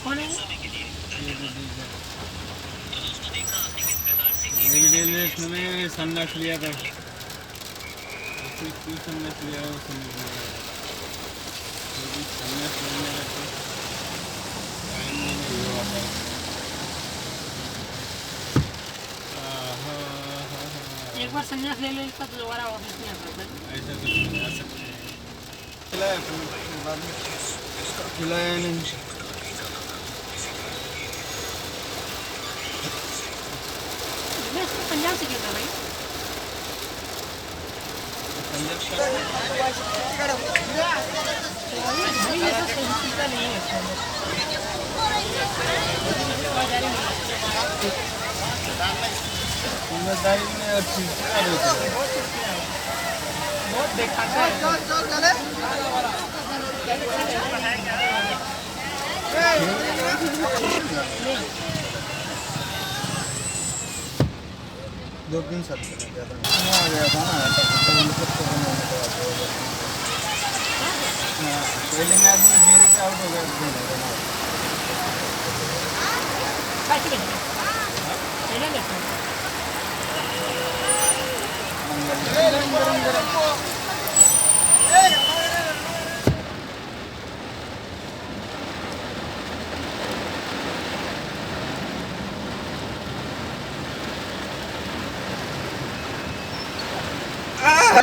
कौन है ये भी डेली इसमें संन्यास लिया था, क्यों संन्यास लिया वो समझ नहीं आया। संन्यास लेने का तो टाइम नहीं हुआ था। एक बार संन्यास ले लेता तो दोबारा ऑफिस नहीं आ सकता। ऐसा कुछ नहीं आ सकते। खिलाया फिर बाद में खिलाया नहीं। मैं इसको पंजाब से कहता भाई। पंजाब भाई ये तो सीधा नहीं है। दाई में और चीज बहुत दिखाता है। दो तीन साल पहले गया था, आ गया था ना, पहले में आदमी जीरो के आउट हो गया। पहले देखो